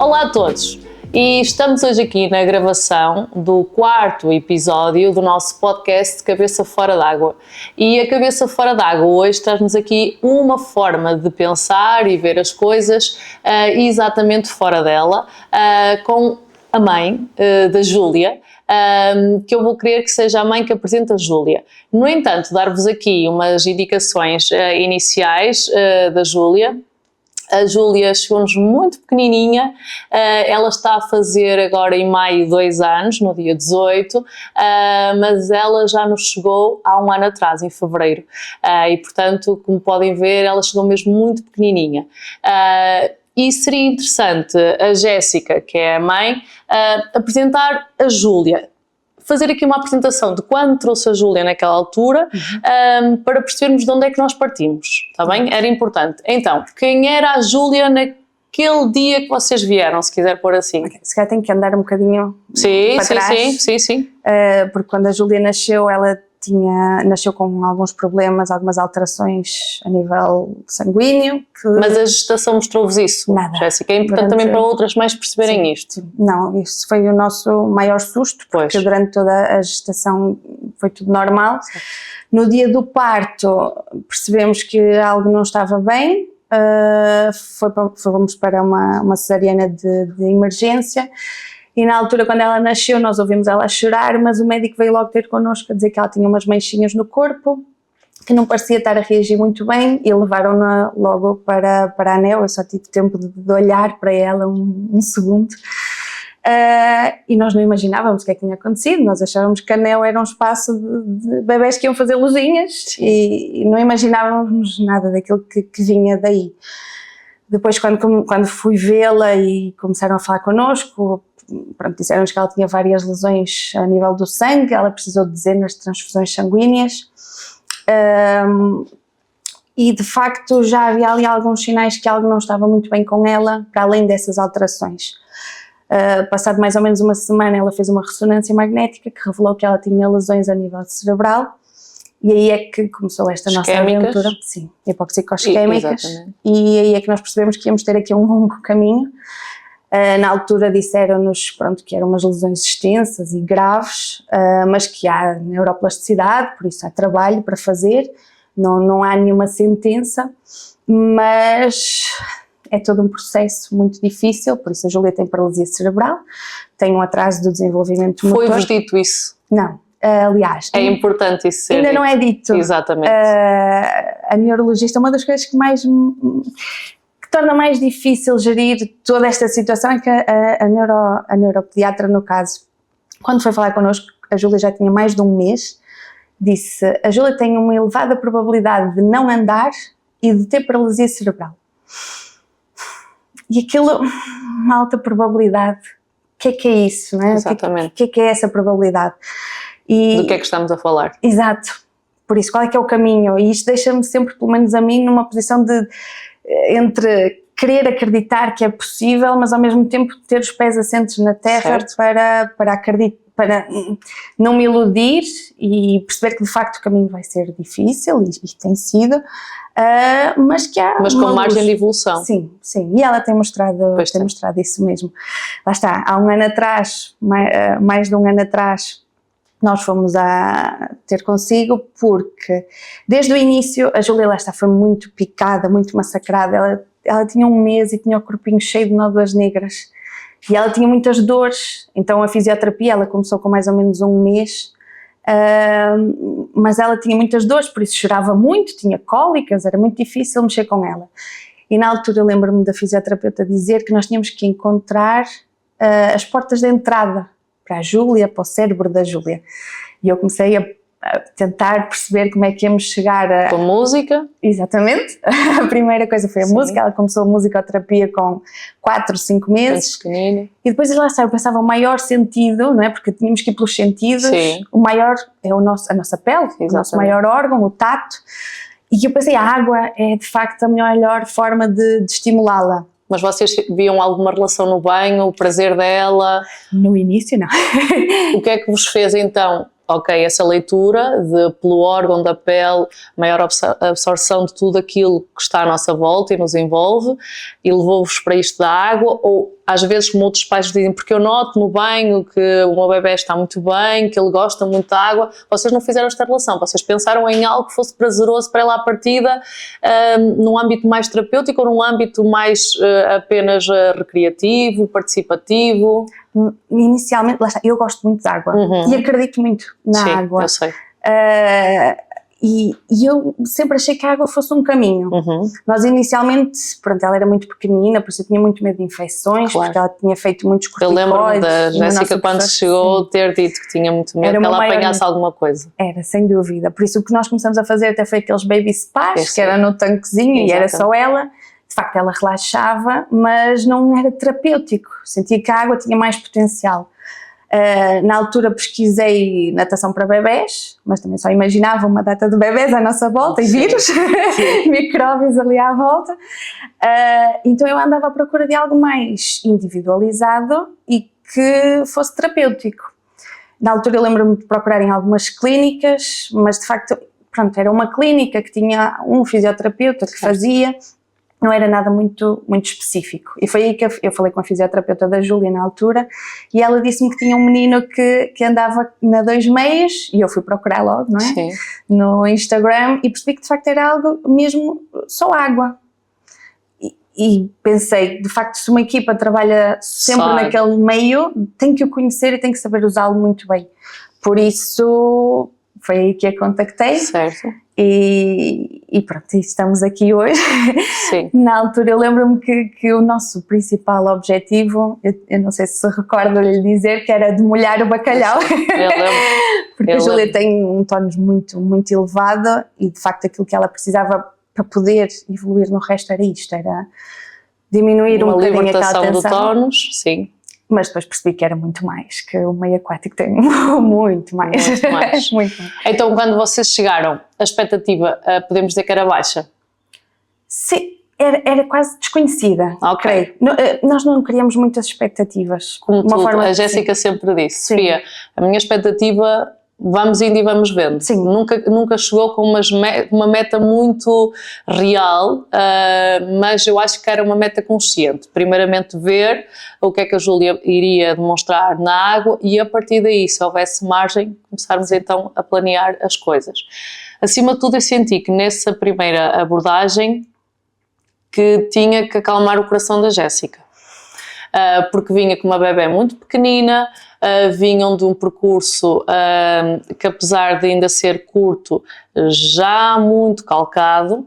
Olá a todos e estamos hoje aqui na gravação do 4º episódio do nosso podcast Cabeça Fora d'Água. E a Cabeça Fora d'Água hoje traz-nos aqui uma forma de pensar e ver as coisas exatamente fora dela, com a mãe da Júlia, que eu vou querer que seja a mãe que apresenta a Júlia. No entanto, dar-vos aqui umas indicações iniciais da Júlia. A Júlia chegou-nos muito pequenininha, ela está a fazer agora em maio 2 anos, no dia 18, mas ela já nos chegou há um ano atrás, em fevereiro, e portanto, como podem ver, ela chegou mesmo muito pequenininha. E seria interessante a Jéssica, que é a mãe, apresentar a Júlia. Fazer aqui uma apresentação de quando trouxe a Júlia naquela altura, para percebermos de onde é que nós partimos, está bem? Era importante. Então, quem era a Júlia naquele dia que vocês vieram, se quiser pôr assim? Okay. Se calhar tem que andar um bocadinho para trás. Sim. Porque quando a Júlia nasceu, ela nasceu com alguns problemas, algumas alterações a nível sanguíneo. Mas a gestação mostrou-vos isso, nada. Jéssica? É importante também para outras mães perceberem isto. Não, isso foi o nosso maior susto, porque durante toda a gestação foi tudo normal. Sim. No dia do parto percebemos que algo não estava bem, fomos para uma cesariana de emergência. E na altura, quando ela nasceu, nós ouvimos ela chorar, mas o médico veio logo ter connosco a dizer que ela tinha umas manchinhas no corpo, que não parecia estar a reagir muito bem, e levaram-na logo para a ANEL. Eu só tive tempo de olhar para ela um segundo. E nós não imaginávamos o que é que tinha acontecido. Nós achávamos que a ANEL era um espaço de bebés que iam fazer luzinhas, e não imaginávamos nada daquilo que vinha daí. Depois, quando fui vê-la e começaram a falar connosco, pronto, disseram-nos que ela tinha várias lesões a nível do sangue, ela precisou de dezenas de transfusões sanguíneas, e de facto já havia ali alguns sinais que algo não estava muito bem com ela, para além dessas alterações. Passado mais ou menos uma semana, ela fez uma ressonância magnética que revelou que ela tinha lesões a nível cerebral, e aí é que começou esta nossa aventura. Sim, hipoxicoisquémicas. E aí é que nós percebemos que íamos ter aqui um longo caminho. Na altura disseram-nos, pronto, que eram umas lesões extensas e graves, mas que há neuroplasticidade, por isso há trabalho para fazer, não há nenhuma sentença, mas é todo um processo muito difícil. Por isso a Júlia tem paralisia cerebral, tem um atraso do desenvolvimento motor. Foi-vos dito isso? Não. Aliás, é importante isso ser ainda dito. Não é dito. Exatamente. A neurologista, uma das coisas que torna mais difícil gerir toda esta situação é que a neuropediatra, no caso, quando foi falar connosco, a Júlia já tinha mais de um mês, disse: a Júlia tem uma elevada probabilidade de não andar e de ter paralisia cerebral. E aquilo, uma alta probabilidade, o que é isso, não é? Exatamente. O que é essa probabilidade? Do que é que estamos a falar? Exato. Por isso, qual é que é o caminho? E isto deixa-me sempre, pelo menos a mim, numa posição entre querer acreditar que é possível, mas ao mesmo tempo ter os pés assentes na terra para acreditar, para não me iludir e perceber que de facto o caminho vai ser difícil, e tem sido, mas que há... Mas com margem de evolução. Sim, e ela tem mostrado isso mesmo. Lá está, há um ano atrás, mais de um ano atrás, nós fomos a ter consigo, porque desde o início a Júlia, lá está, foi muito picada, muito massacrada. Ela tinha um mês e tinha o corpinho cheio de nódoas negras, e ela tinha muitas dores. Então a fisioterapia, ela começou com mais ou menos um mês, mas ela tinha muitas dores, por isso chorava muito, tinha cólicas, era muito difícil mexer com ela. E na altura eu lembro-me da fisioterapeuta dizer que nós tínhamos que encontrar as portas de entrada para a Júlia, para o cérebro da Júlia. E eu comecei a tentar perceber como é que íamos chegar a... Com música? Exatamente. A primeira coisa foi a música. Ela começou a musicoterapia com 4, 5 meses. E depois lá está, eu pensava o maior sentido, não é? Porque tínhamos que ir pelos sentidos. Sim. O maior é a nossa pele, o nosso maior órgão, o tato. E eu pensei, a água é de facto a melhor forma de estimulá-la. Mas vocês viam alguma relação no banho, o prazer dela? No início, não. O que é que vos fez então ok, essa leitura pelo órgão da pele, maior absorção de tudo aquilo que está à nossa volta e nos envolve, e levou-vos para isto da água, ou às vezes, como outros pais dizem, porque eu noto no banho que o meu bebê está muito bem, que ele gosta muito de água, vocês não fizeram esta relação, vocês pensaram em algo que fosse prazeroso para ela à partida, num âmbito mais terapêutico ou num âmbito mais apenas recreativo, participativo? Inicialmente, lá está, eu gosto muito de água e acredito muito na Sim, água. Eu sei. E eu sempre achei que a água fosse um caminho. Nós inicialmente, pronto, ela era muito pequenina, por isso eu tinha muito medo de infecções, porque ela tinha feito muitos corticoides. Eu lembro-me da Jéssica quando chegou ter dito que tinha muito medo que ela apanhasse alguma coisa. Era, sem dúvida. Por isso o que nós começamos a fazer até foi aqueles baby spas, que era no tanquezinho. Exatamente. E era só ela. De facto ela relaxava, mas não era terapêutico. Sentia que a água tinha mais potencial. Na altura pesquisei natação para bebés, mas também só imaginava uma data de bebés à nossa volta e vírus, micróbios ali à volta. Então eu andava à procura de algo mais individualizado e que fosse terapêutico. Na altura eu lembro-me de procurar em algumas clínicas, mas de facto, pronto, era uma clínica que tinha um fisioterapeuta que fazia. Não era nada muito específico. E foi aí que eu falei com a fisioterapeuta da Júlia na altura e ela disse-me que tinha um menino que andava na 2 meias e eu fui procurar logo, não é? Sim. No Instagram e percebi que de facto era algo mesmo só água. E pensei, de facto, se uma equipa trabalha sempre naquele meio, tem que o conhecer e tem que saber usá-lo muito bem. Por isso foi aí que a contactei. Certo. E pronto, estamos aqui hoje. Sim. Na altura eu lembro-me que o nosso principal objetivo, eu não sei se se recorda de lhe dizer, que era de molhar o bacalhau. Eu lembro. Porque a Júlia tem um tónus muito elevado e de facto aquilo que ela precisava para poder evoluir no resto era isto, era diminuir um bocadinho aquela tensão. Uma libertação do tónus, sim. Mas depois percebi que era muito mais, que o meio aquático tem muito mais. Muito mais. Muito mais. Então, quando vocês chegaram, a expectativa, podemos dizer que era baixa? Sim, era quase desconhecida. Ok. Nós não criamos muitas expectativas. Como a Jéssica sempre disse, Sim. Sofia, a minha expectativa, vamos indo e vamos vendo. Sim. Nunca chegou com uma meta muito real, mas eu acho que era uma meta consciente. Primeiramente ver o que é que a Júlia iria demonstrar na água e a partir daí, se houvesse margem, começarmos então a planear as coisas. Acima de tudo eu senti que nessa primeira abordagem que tinha que acalmar o coração da Jéssica. Porque vinha com uma bebé muito pequenina, vinham de um percurso que apesar de ainda ser curto, já muito calcado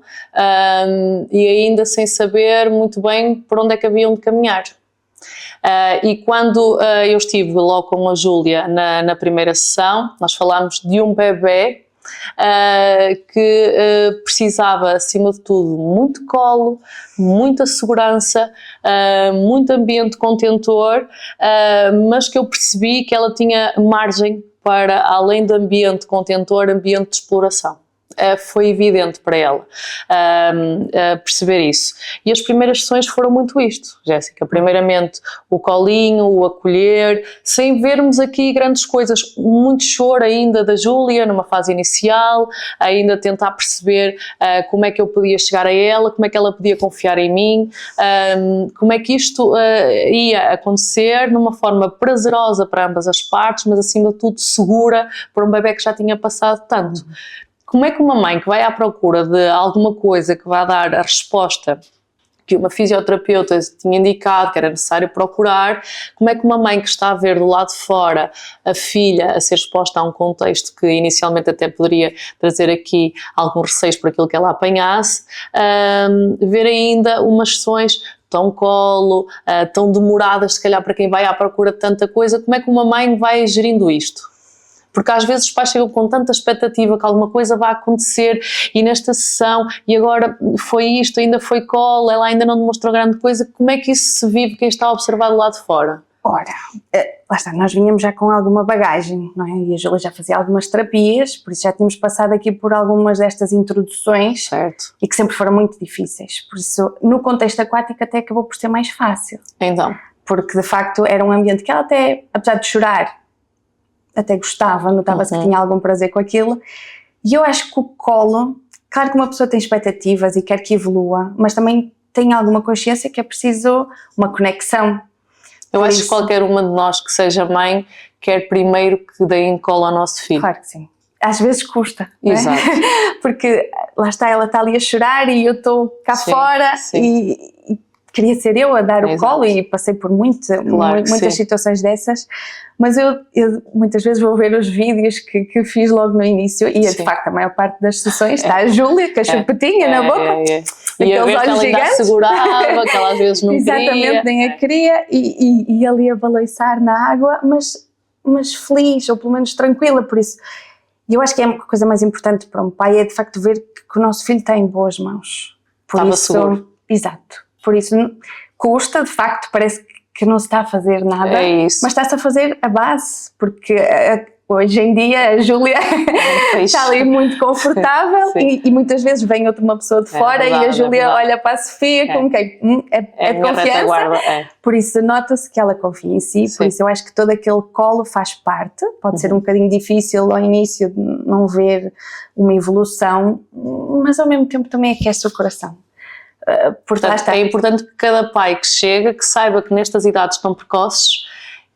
e ainda sem saber muito bem por onde é que haviam de caminhar. E quando eu estive logo com a Júlia na primeira sessão, nós falámos de um bebé que precisava, acima de tudo, muito colo, muita segurança, muito ambiente contentor, mas que eu percebi que ela tinha margem para, além do ambiente contentor, ambiente de exploração. Foi evidente para ela perceber isso. E as primeiras sessões foram muito isto, Jéssica. Primeiramente o colinho, o acolher, sem vermos aqui grandes coisas. Muito choro ainda da Júlia, numa fase inicial, ainda tentar perceber como é que eu podia chegar a ela, como é que ela podia confiar em mim, como é que isto ia acontecer numa forma prazerosa para ambas as partes, mas acima de tudo segura para um bebé que já tinha passado tanto. Como é que uma mãe que vai à procura de alguma coisa que vai dar a resposta que uma fisioterapeuta tinha indicado que era necessário procurar, como é que uma mãe que está a ver do lado de fora a filha a ser exposta a um contexto que inicialmente até poderia trazer aqui algum receio por aquilo que ela apanhasse, ver ainda umas sessões tão colo, tão demoradas se calhar para quem vai à procura de tanta coisa, como é que uma mãe vai gerindo isto? Porque às vezes os pais chegam com tanta expectativa que alguma coisa vai acontecer e nesta sessão, e agora foi isto, ainda foi colo, ela ainda não demonstrou grande coisa, como é que isso se vive quem está a observar do lado de fora? Ora, lá está, nós vinhamos já com alguma bagagem, não é? E a Júlia já fazia algumas terapias, por isso já tínhamos passado aqui por algumas destas introduções. Certo. E que sempre foram muito difíceis, por isso no contexto aquático até acabou por ser mais fácil. Então? Porque de facto era um ambiente que ela até, apesar de chorar, até gostava, notava-se que tinha algum prazer com aquilo. E eu acho que o colo, claro que uma pessoa tem expectativas e quer que evolua, mas também tem alguma consciência que é preciso uma conexão. Eu acho que qualquer uma de nós que seja mãe quer primeiro que deem colo ao nosso filho. Claro que sim. Às vezes custa, Exato. Não é? Porque lá está, ela está ali a chorar e eu estou cá fora e queria ser eu a dar o colo e passei por muitas situações dessas, mas eu muitas vezes vou ver os vídeos que fiz logo no início e de facto a maior parte das sessões está a Júlia com a chupetinha na boca, e a ver que ela ainda segurava, que ela às vezes não queria. Exatamente, nem a queria e ali a balançar na água, mas feliz ou pelo menos tranquila, por isso. E eu acho que é a coisa mais importante para um pai é de facto ver que o nosso filho está em boas mãos. Estava seguro. Exato. Por isso custa, de facto, parece que não se está a fazer nada, mas está-se a fazer a base, porque hoje em dia a Júlia está ali muito confortável e muitas vezes vem uma pessoa de fora e a Júlia olha para a Sofia como quem é de confiança, por isso nota-se que ela confia em si, por isso eu acho que todo aquele colo faz parte, pode ser um bocadinho difícil ao início de não ver uma evolução, mas ao mesmo tempo também aquece o coração. Portanto, é importante que cada pai que chega, que saiba que nestas idades tão precoces,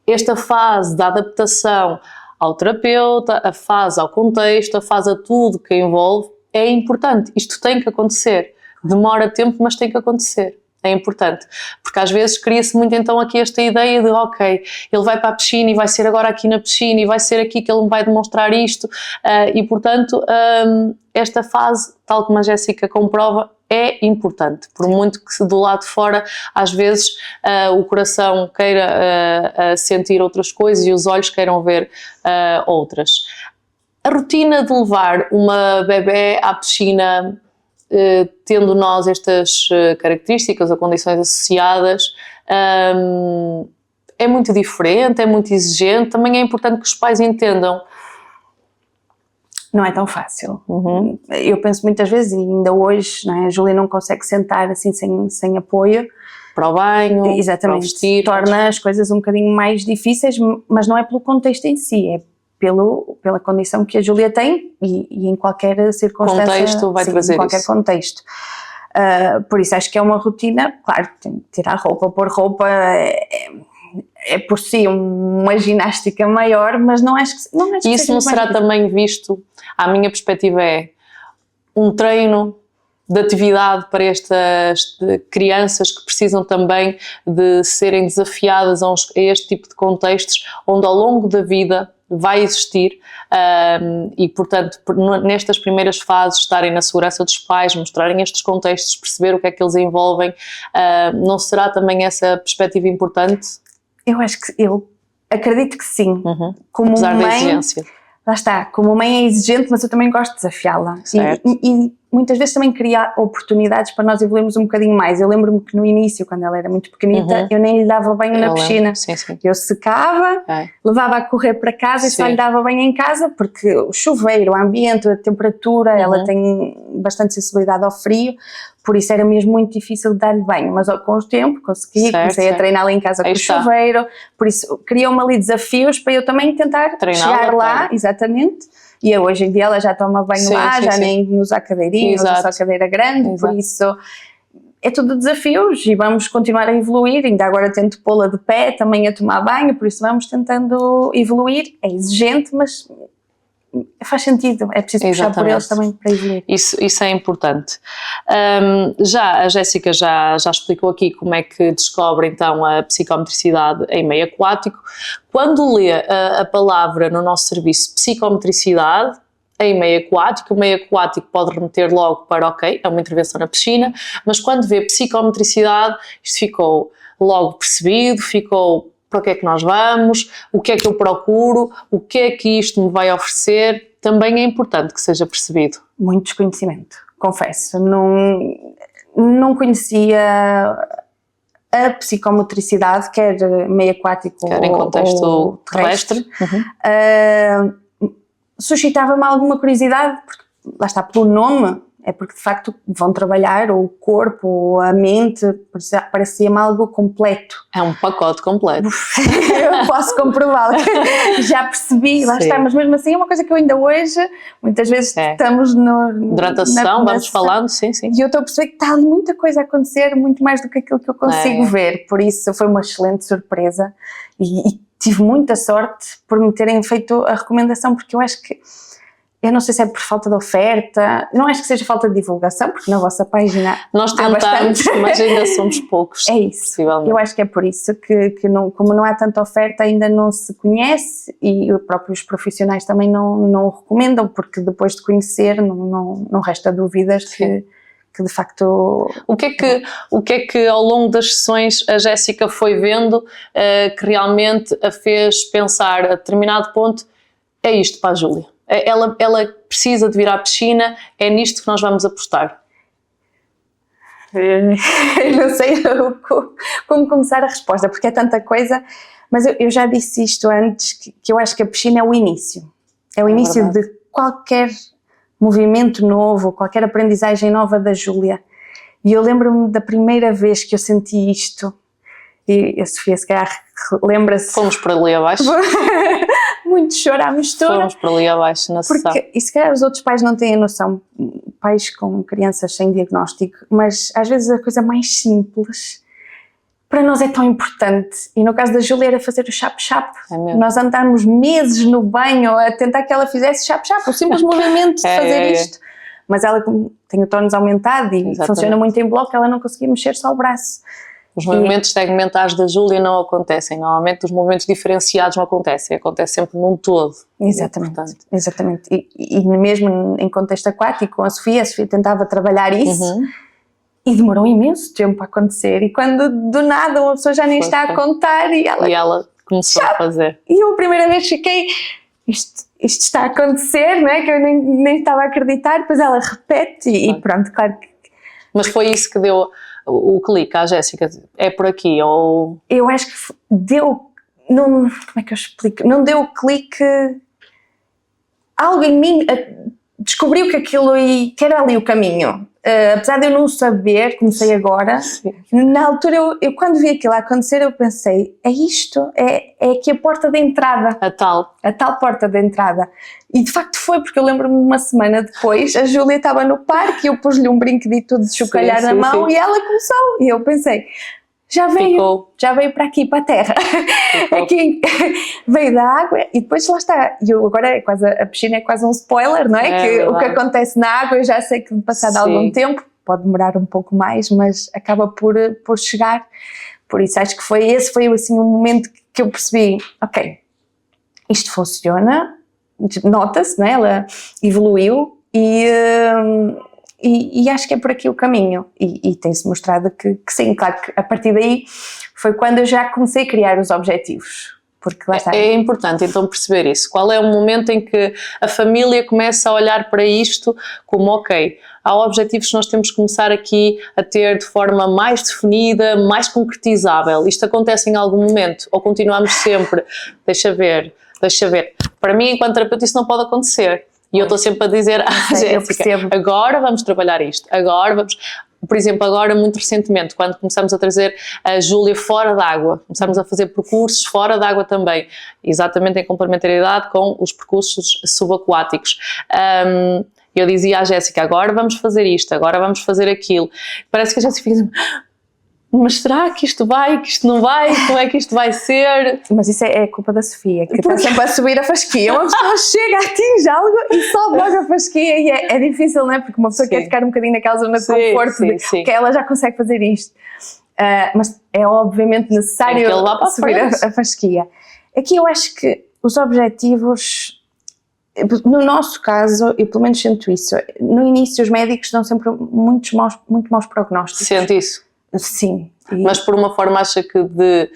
esta fase da adaptação ao terapeuta, a fase ao contexto, a fase a tudo que envolve, é importante. Isto tem que acontecer. Demora tempo, mas tem que acontecer. É importante. Porque às vezes cria-se muito então aqui esta ideia de ok, ele vai para a piscina e vai ser agora aqui na piscina e vai ser aqui que ele me vai demonstrar isto e portanto esta fase, tal como a Jéssica comprova, é importante, por muito que do lado de fora às vezes o coração queira sentir outras coisas e os olhos queiram ver outras. A rotina de levar uma bebé à piscina, tendo nós estas características ou condições associadas, é muito diferente, é muito exigente, também é importante que os pais entendam. Não é tão fácil. Eu penso muitas vezes, e ainda hoje, não é? A Júlia não consegue sentar assim sem apoio. Para o banho, exatamente, para o vestir. Torna as coisas um bocadinho mais difíceis, mas não é pelo contexto em si, é pela condição que a Júlia tem e em qualquer circunstância, contexto vai trazer em qualquer isso. Contexto. Por isso acho que é uma rotina, claro, tirar roupa, pôr roupa é por si uma ginástica maior, mas não acho que isso não será também visto, a minha perspectiva é um treino de atividade para estas crianças que precisam também de serem desafiadas a este tipo de contextos, onde ao longo da vida vai existir e, portanto, nestas primeiras fases estarem na segurança dos pais, mostrarem estes contextos, perceber o que é que eles envolvem, não será também essa perspectiva importante? Eu acredito que sim. Como apesar mãe, da exigência. Lá está, como mãe é exigente, mas eu também gosto de desafiá-la. E muitas vezes também cria oportunidades para nós evoluirmos um bocadinho mais. Eu lembro-me que no início, quando ela era muito pequenita, eu nem lhe dava banho na piscina. Sim. Eu secava, levava a correr para casa e só lhe dava banho em casa, porque o chuveiro, o ambiente, a temperatura, ela tem bastante sensibilidade ao frio, por isso era mesmo muito difícil de dar-lhe banho, mas com o tempo consegui, comecei a treiná-la em casa com o chuveiro, por isso criou-me ali desafios para eu também tentar chegar lá, exatamente, e hoje em dia ela já toma banho lá, já nem usa a cadeirinha, usa só a cadeira grande, por isso é tudo desafios e vamos continuar a evoluir, ainda agora tento pô-la de pé também a tomar banho, por isso vamos tentando evoluir, é exigente, mas faz sentido, é preciso puxar por eles também para evoluir. Isso é importante. A Jéssica já explicou aqui como é que descobre então a psicometricidade em meio aquático. Quando lê a palavra no nosso serviço psicometricidade em meio aquático, o meio aquático pode remeter logo para ok, é uma intervenção na piscina, mas quando vê psicometricidade, isto ficou logo percebido, ficou para o que é que nós vamos, o que é que eu procuro, o que é que isto me vai oferecer, também é importante que seja percebido. Muito desconhecimento, confesso. Não conhecia a psicomotricidade, quer meio aquático quer em contexto ou terrestre. Suscitava-me alguma curiosidade, porque lá está, pelo nome, é porque de facto vão trabalhar o corpo, a mente, parecia-me algo completo. É um pacote completo. Eu posso comprová-lo, já percebi, lá está, mas mesmo assim é uma coisa que eu ainda hoje, muitas vezes estamos durante a sessão, vamos falando, sim. E eu estou a perceber que está ali muita coisa a acontecer, muito mais do que aquilo que eu consigo ver, por isso foi uma excelente surpresa e tive muita sorte por me terem feito a recomendação, porque eu acho que, eu não sei se é por falta de oferta, não acho que seja falta de divulgação, porque na vossa página nós tentamos, mas ainda somos poucos. É isso, possivelmente. Eu acho que é por isso que não, como não há tanta oferta, ainda não se conhece e os próprios profissionais também não o recomendam, porque depois de conhecer não resta dúvidas que de facto... O que é que ao longo das sessões a Jéssica foi vendo que realmente a fez pensar a determinado ponto, é isto para a Júlia? Ela precisa de vir à piscina, é nisto que nós vamos apostar? Não sei como começar a resposta, porque é tanta coisa, mas eu já disse isto antes, que eu acho que a piscina é o início. É o início de qualquer movimento novo, qualquer aprendizagem nova da Júlia. E eu lembro-me da primeira vez que eu senti isto, e a Sofia se calhar lembra-se... Fomos para ali abaixo. Muito choro à mistura. Fomos para ali abaixo na sessão. E se calhar os outros pais não têm a noção, pais com crianças sem diagnóstico, mas às vezes a coisa mais simples para nós é tão importante. E no caso da Júlia era fazer o chap-chap. Nós andámos meses no banho a tentar que ela fizesse chap-chap, o simples movimento de fazer isto. Mas ela, como tem o tónus aumentado e funciona muito em bloco, ela não conseguia mexer só o braço. Os movimentos segmentares da Júlia não acontecem, normalmente os movimentos diferenciados não acontecem, acontece sempre num todo. Exatamente, exatamente. E mesmo em contexto aquático, com a Sofia tentava trabalhar isso e demorou imenso tempo a acontecer. E quando do nada uma pessoa já nem está a contar e ela começou a fazer. E eu a primeira vez fiquei, isto está a acontecer, não é? Que eu nem estava a acreditar, depois ela repete e pronto, claro que... Mas foi isso que deu o clique à Jéssica, é por aqui, ou... Eu acho que deu, como é que eu explico? Não deu o clique, algo em mim descobriu que aquilo que era ali o caminho. Apesar de eu não saber, comecei agora, na altura eu quando vi aquilo a acontecer eu pensei, é isto, é aqui a porta de entrada. A tal porta de entrada. E de facto foi, porque eu lembro-me uma semana depois, a Júlia estava no parque e eu pus-lhe um brinquedito de chocalhar na mão e ela começou. E eu pensei, já veio para aqui, para a terra. Aqui veio da água e depois lá está. E eu agora a piscina é quase um spoiler, não é? O que acontece na água eu já sei que passado algum tempo, pode demorar um pouco mais, mas acaba por chegar. Por isso acho que esse foi assim um momento que eu percebi, ok, isto funciona, nota-se, não é? Ela evoluiu e acho que é por aqui o caminho e tem-se mostrado que sim, claro que a partir daí foi quando eu já comecei a criar os objetivos, porque lá está. É importante então perceber isso, qual é o momento em que a família começa a olhar para isto como ok, há objetivos que nós temos que começar aqui a ter de forma mais definida, mais concretizável. Isto acontece em algum momento ou continuamos sempre, deixa ver, para mim enquanto terapeuta isso não pode acontecer. E eu estou sempre a dizer Jéssica, agora vamos trabalhar isto, agora vamos... Por exemplo, agora muito recentemente, quando começamos a trazer a Júlia fora d'água, começamos a fazer percursos fora d'água também, exatamente em complementaridade com os percursos subaquáticos. Eu dizia à Jéssica, agora vamos fazer isto, agora vamos fazer aquilo. Parece que a Jéssica fica... Mas será que isto vai, que isto não vai, como é que isto vai ser? Mas isso é culpa da Sofia, que está sempre a subir a fasquia. Uma pessoa chega, atinge algo e sobe logo a fasquia e é difícil, não é? Porque uma pessoa quer ficar um bocadinho naquela zona de conforto, que ela já consegue fazer isto. Mas é obviamente necessário subir a fasquia. Aqui eu acho que os objetivos, no nosso caso, eu pelo menos sinto isso, no início os médicos dão sempre muito maus prognósticos. Sente isso? Sim. Mas por uma forma acha que de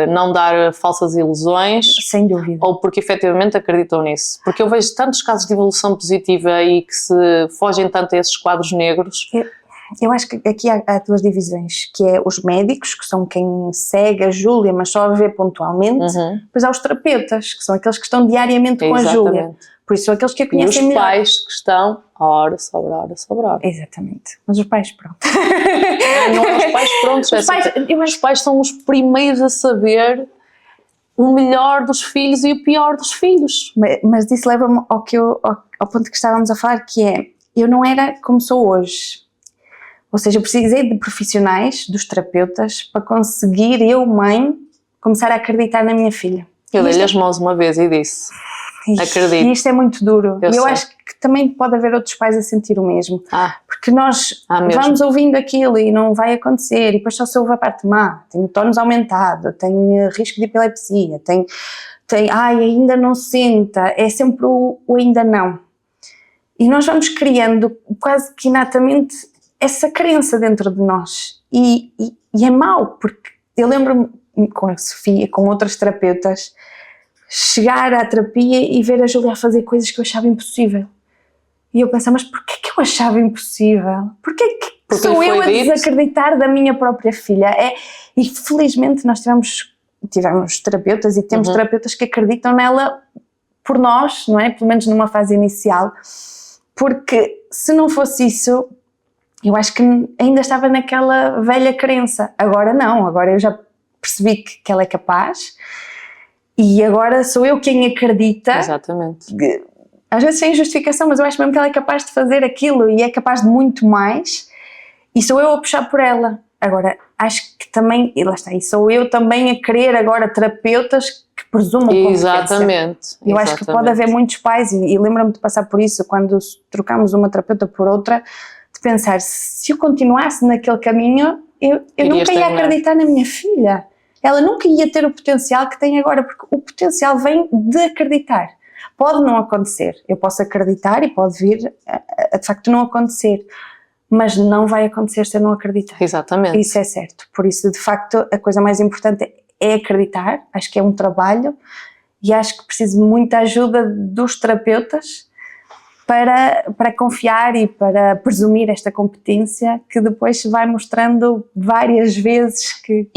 não dar falsas ilusões? Sem dúvida. Ou porque efetivamente acreditam nisso? Porque eu vejo tantos casos de evolução positiva e que se fogem tanto a esses quadros negros. Eu acho que aqui há duas divisões, que é os médicos, que são quem segue a Júlia, mas só a vê pontualmente, depois há os terapeutas, que são aqueles que estão diariamente com a Júlia. Por isso, aqueles que a E os conhecem melhor. pais que estão hora sobre hora sobre hora. Exatamente. Mas os pais, pronto. Não é os pais prontos, Os pais, eu acho os pais são os primeiros a saber o melhor dos filhos e o pior dos filhos. Mas isso leva-me ao ponto que estávamos a falar, que é, eu não era como sou hoje. Ou seja, eu precisei de profissionais, dos terapeutas, para conseguir eu, mãe, começar a acreditar na minha filha. Eu dei-lhe as mãos uma vez e disse, acredito. E isto é muito duro. Eu E eu sei. acho que também pode haver outros pais a sentir o mesmo. Ah, Porque nós mesmo. vamos ouvindo aquilo e não vai acontecer, e depois só se ouve a parte má. Tem o tónus aumentado, tem risco de epilepsia, tem ainda não senta, é sempre o ainda não. E nós vamos criando quase que inatamente essa crença dentro de nós. E é mau, porque eu lembro-me com a Sofia, com outras terapeutas, chegar à terapia e ver a Júlia a fazer coisas que eu achava impossível. E eu pensava, mas porquê que eu achava impossível? Porque sou eu a desacreditar da minha própria filha? E felizmente nós tivemos terapeutas e temos terapeutas que acreditam nela por nós, não é? Pelo menos numa fase inicial. Porque se não fosse isso, eu acho que ainda estava naquela velha crença. Agora não, agora eu já percebi que ela é capaz e agora sou eu quem acredita. Exatamente. Às vezes sem justificação, mas eu acho mesmo que ela é capaz de fazer aquilo e é capaz de muito mais, e sou eu a puxar por ela. Agora, acho que também, e lá está, e sou eu também a querer agora terapeutas que presumam competência. Exatamente. Eu acho que pode haver muitos pais, e lembro-me de passar por isso, quando trocamos uma terapeuta por outra, de pensar, se eu continuasse naquele caminho, eu nunca ia acreditar na minha filha. Ela nunca ia ter o potencial que tem agora, porque o potencial vem de acreditar. Pode não acontecer, eu posso acreditar e pode vir a de facto não acontecer, mas não vai acontecer se eu não acreditar. Exatamente. Isso é certo, por isso de facto a coisa mais importante é acreditar, acho que é um trabalho e acho que preciso de muita ajuda dos terapeutas para confiar e para presumir esta competência que depois se vai mostrando várias vezes que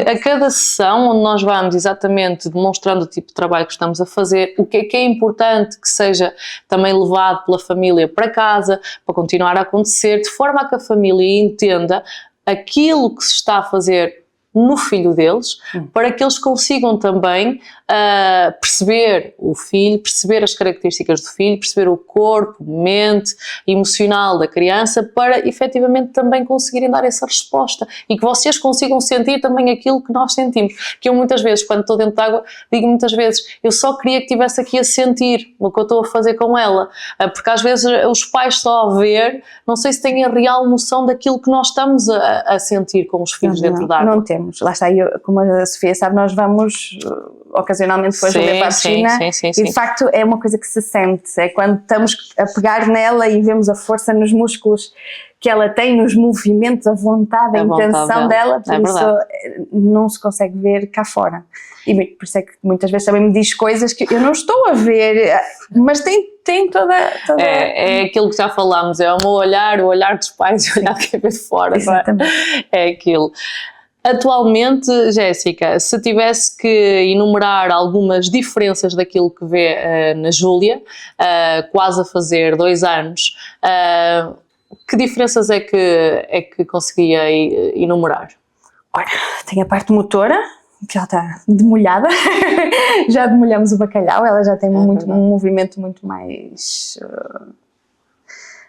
a cada sessão onde nós vamos exatamente demonstrando o tipo de trabalho que estamos a fazer, o que é importante que seja também levado pela família para casa, para continuar a acontecer, de forma a que a família entenda aquilo que se está a fazer no filho deles, para que eles consigam também perceber o filho, perceber as características do filho, perceber o corpo, mente, emocional da criança, para efetivamente também conseguirem dar essa resposta e que vocês consigam sentir também aquilo que nós sentimos. Que eu muitas vezes, quando estou dentro de água, digo muitas vezes, eu só queria que estivesse aqui a sentir o que eu estou a fazer com ela, porque às vezes os pais só a ver, não sei se têm a real noção daquilo que nós estamos a sentir com os filhos dentro de água. Não temos, lá está, como a Sofia sabe, nós vamos ocasionalmente depois ver para a piscina e de facto é uma coisa que se sente, é quando estamos a pegar nela e vemos a força nos músculos que ela tem, nos movimentos, a vontade, a intenção dela, por isso não se consegue ver cá fora. E por isso é que muitas vezes também me diz coisas que eu não estou a ver, mas tem toda... É aquilo que já falámos, é o meu olhar, o olhar dos pais e o olhar de quem vê de fora. Exatamente. É aquilo. Atualmente, Jéssica, se tivesse que enumerar algumas diferenças daquilo que vê na Júlia, quase a fazer 2 anos, que diferenças é que conseguia enumerar? Ora, tem a parte motora, que já está demolhada, já demolhamos o bacalhau, ela já tem um movimento muito mais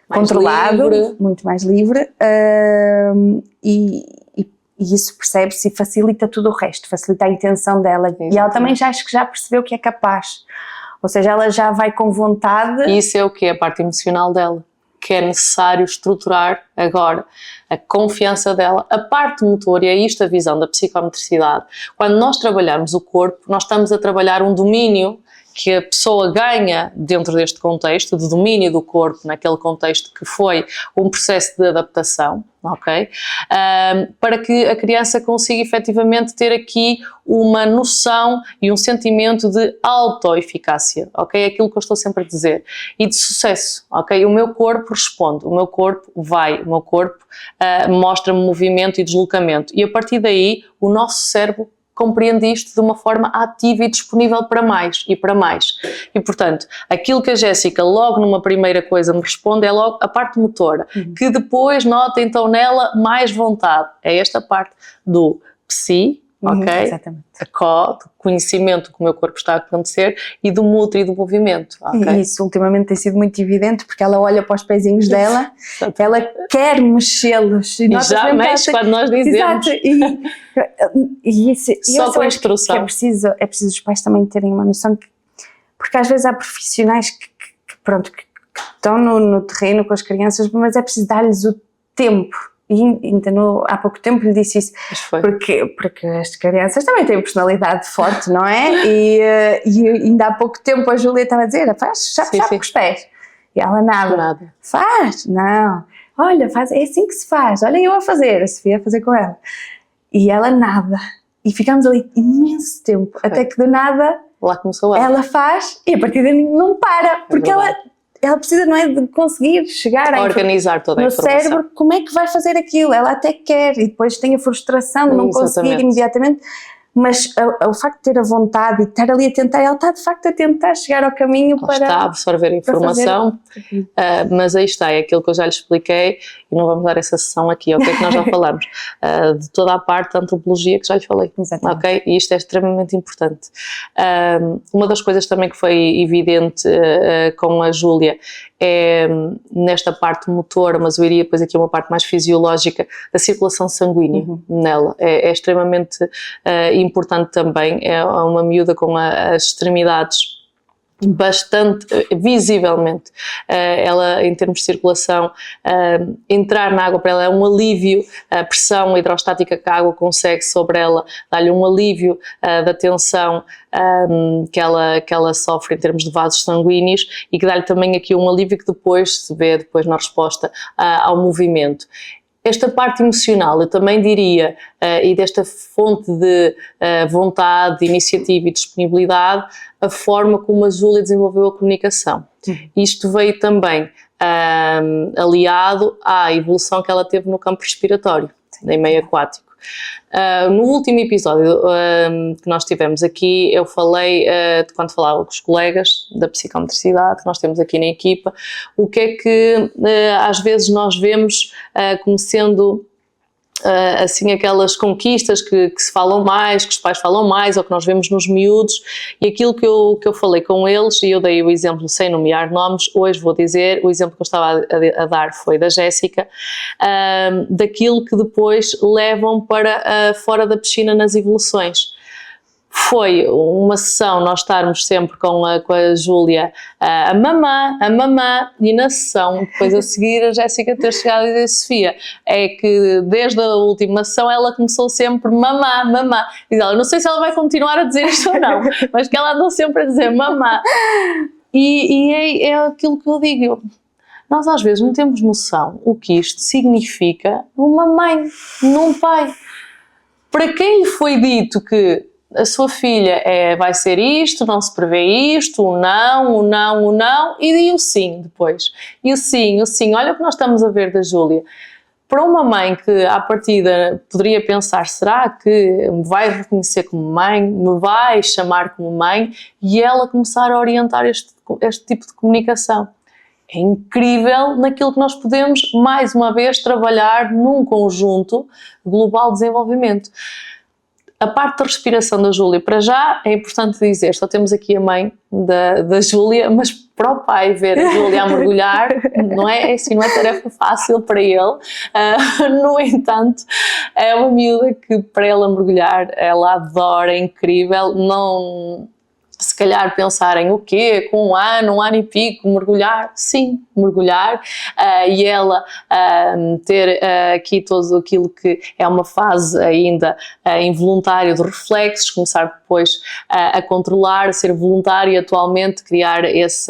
controlado, livre. Muito mais livre, e isso percebe-se e facilita tudo o resto, facilita a intenção dela. Exatamente. E ela também acho que já percebeu que é capaz, ou seja, ela já vai com vontade. E isso é o que é a parte emocional dela, que é necessário estruturar agora, a confiança dela, a parte motora, e é isto a visão da psicomotricidade. Quando nós trabalhamos o corpo, nós estamos a trabalhar um domínio que a pessoa ganha dentro deste contexto, de domínio do corpo, naquele contexto que foi um processo de adaptação, ok? Para que a criança consiga efetivamente ter aqui uma noção e um sentimento de autoeficácia, ok? É aquilo que eu estou sempre a dizer. E de sucesso, ok? O meu corpo responde, o meu corpo vai, o meu corpo mostra-me movimento e deslocamento. E a partir daí, o nosso cérebro compreende isto de uma forma ativa e disponível para mais e para mais. E, portanto, aquilo que a Jéssica logo numa primeira coisa me responde é logo a parte motora, que depois nota então nela mais vontade. É esta parte do psi, ok? Exatamente. A có, do conhecimento que o meu corpo está a acontecer, e do mútuo e do movimento. Okay? E isso ultimamente tem sido muito evidente, porque ela olha para os pezinhos dela, ela quer mexê-los. E já mexe quando nós dizemos. Exato. E isso, só com a instrução. É preciso os pais também terem uma noção, porque às vezes há profissionais que estão no terreno com as crianças, mas é preciso dar-lhes o tempo. E ainda há pouco tempo lhe disse isso, porque as crianças também têm personalidade forte, não é? E ainda há pouco tempo a Júlia estava a dizer, faz chapa com os pés. E ela nada. Faz? Não. Olha, faz, é assim que se faz. Olha eu a fazer, a Sofia a fazer com ela. E ela nada. E ficámos ali imenso tempo, até que do nada lá começou ela faz e a partir daí não para, porque ela precisa, não é, de conseguir chegar a organizar toda a informação. No cérebro, como é que vai fazer aquilo? Ela até quer e depois tem a frustração de não conseguir imediatamente, mas o facto de ter a vontade e estar ali a tentar, ela está de facto a tentar chegar ao caminho para... Está a absorver a informação, mas aí está, é aquilo que eu já lhe expliquei e não vamos dar essa sessão aqui, ok, que nós já falamos, de toda a parte da antropologia que já lhe falei, ok, e isto é extremamente importante. Uma das coisas também que foi evidente com a Júlia é nesta parte motora, mas eu iria depois aqui a uma parte mais fisiológica, da circulação sanguínea nela, é extremamente importante também. É uma miúda com as extremidades bastante, visivelmente, ela em termos de circulação, entrar na água para ela é um alívio, a pressão hidrostática que a água consegue sobre ela dá-lhe um alívio da tensão que ela sofre em termos de vasos sanguíneos e que dá-lhe também aqui um alívio que depois se vê depois na resposta ao movimento. Esta parte emocional, eu também diria, e desta fonte de vontade, de iniciativa e disponibilidade, a forma como a Júlia desenvolveu a comunicação. Isto veio também aliado à evolução que ela teve no campo respiratório, em meio aquático. No último episódio que nós tivemos aqui, eu falei, quando falava com os colegas da psicomotricidade que nós temos aqui na equipa, o que é que às vezes nós vemos como sendo assim aquelas conquistas que se falam mais, que os pais falam mais ou que nós vemos nos miúdos, e aquilo que eu falei com eles, e eu dei o exemplo sem nomear nomes, hoje vou dizer, o exemplo que eu estava a dar foi da Jéssica, daquilo que depois levam para fora da piscina nas evoluções. Foi uma sessão, nós estarmos sempre com a Júlia a mamã, e na sessão, depois a seguir a Jéssica ter chegado e dizer, Sofia, é que desde a última sessão ela começou sempre mamã, diz ela, não sei se ela vai continuar a dizer isto ou não, mas que ela andou sempre a dizer mamã, e é aquilo que eu digo, nós às vezes não temos noção o que isto significa numa mãe, num pai. Para quem lhe foi dito que a sua filha vai ser isto, não se prevê isto, o não, e o sim depois. E o sim, olha o que nós estamos a ver da Júlia. Para uma mãe que à partida poderia pensar, será que me vai reconhecer como mãe, me vai chamar como mãe, e ela começar a orientar este tipo de comunicação. É incrível naquilo que nós podemos, mais uma vez, trabalhar num conjunto global de desenvolvimento. A parte da respiração da Júlia, para já é importante dizer, só temos aqui a mãe da Júlia, mas para o pai ver a Júlia a mergulhar, não é tarefa fácil para ele. No entanto, é uma miúda que para ela mergulhar, ela adora, é incrível, não... Se calhar pensarem o quê? Com um ano e pico, mergulhar? Sim, mergulhar. E ela ter aqui todo aquilo que é uma fase ainda involuntária de reflexos, começar depois a controlar, a ser voluntária atualmente, criar esses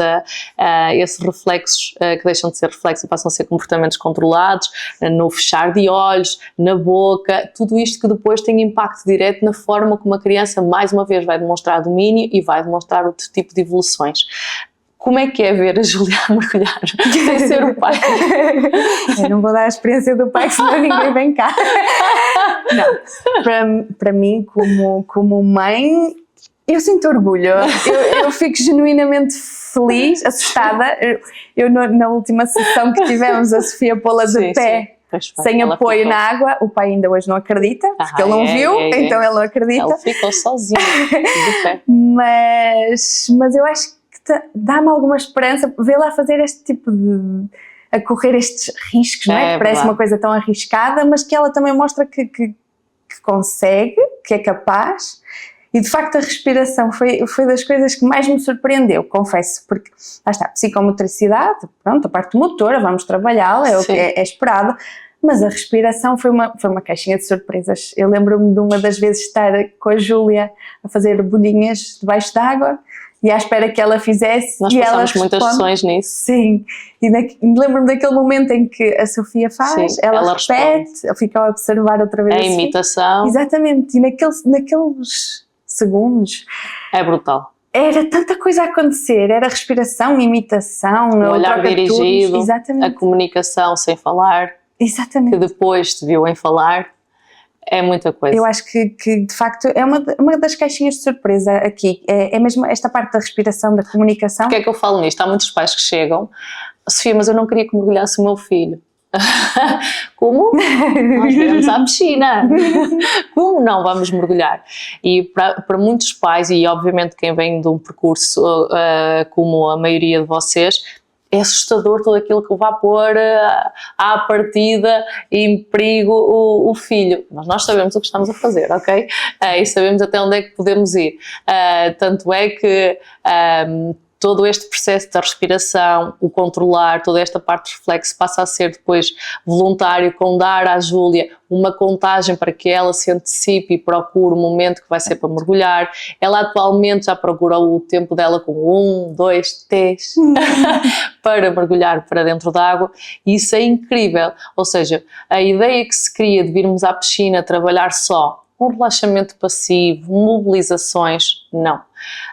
reflexos que deixam de ser reflexos e passam a ser comportamentos controlados, no fechar de olhos, na boca, tudo isto que depois tem impacto direto na forma como a criança, mais uma vez, vai demonstrar domínio e vai demonstrar outro tipo de evoluções. Como é que é ver a Júlia a mergulhar sem ser o pai? Eu não vou dar a experiência do pai, senão ninguém vem cá. Não, para mim, como mãe, eu sinto orgulho, eu fico genuinamente feliz, assustada. Na última sessão que tivemos, a Sofia pô-la de pé, sem apoio na água, o pai ainda hoje não acredita, porque ele não viu, então ele não acredita. Ele ficou sozinho, de pé. Mas eu acho que dá-me alguma esperança vê-la fazer este tipo de... a correr estes riscos, não é? Que parece uma coisa tão arriscada, mas que ela também mostra que consegue, que é capaz. E de facto a respiração foi das coisas que mais me surpreendeu, confesso, porque lá está, psicomotricidade, pronto, a parte motora, vamos trabalhá-la, é o que é esperado, mas a respiração foi uma caixinha de surpresas. Eu lembro-me de uma das vezes estar com a Júlia a fazer bolinhas debaixo d'água e à espera que ela fizesse. Nós passámos muitas sessões nisso. Sim, e lembro-me daquele momento em que a Sofia faz, ela repete, eu fico a observar outra vez. A imitação. Exatamente, e naqueles segundos. É brutal. Era tanta coisa a acontecer, era respiração, imitação, o olhar dirigido, a comunicação sem falar, exatamente, que depois te viu em falar, é muita coisa. Eu acho que de facto é uma das caixinhas de surpresa aqui, é mesmo esta parte da respiração, da comunicação. Porque é que eu falo nisto? Há muitos pais que chegam, Sofia, mas eu não queria que mergulhasse o meu filho. Como? Nós vamos à piscina. Como não vamos mergulhar? E para muitos pais, e obviamente quem vem de um percurso como a maioria de vocês, é assustador tudo aquilo que vai pôr à partida em perigo o filho. Mas nós sabemos o que estamos a fazer, ok? E sabemos até onde é que podemos ir. Tanto é que todo este processo da respiração, o controlar, toda esta parte de reflexo passa a ser depois voluntário, com dar à Júlia uma contagem para que ela se antecipe e procure o momento que vai ser para mergulhar. Ela atualmente já procura o tempo dela com 1, 2, 3 para mergulhar para dentro da água, e isso é incrível. Ou seja, a ideia que se cria de virmos à piscina trabalhar só um relaxamento passivo, mobilizações, não.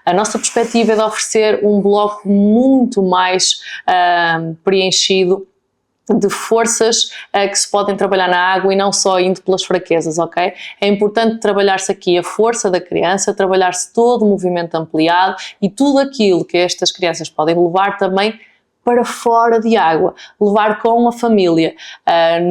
A nossa perspectiva é de oferecer um bloco muito mais preenchido de forças que se podem trabalhar na água e não só indo pelas fraquezas, ok? É importante trabalhar-se aqui a força da criança, trabalhar-se todo o movimento ampliado e tudo aquilo que estas crianças podem levar também para fora de água, levar com a família.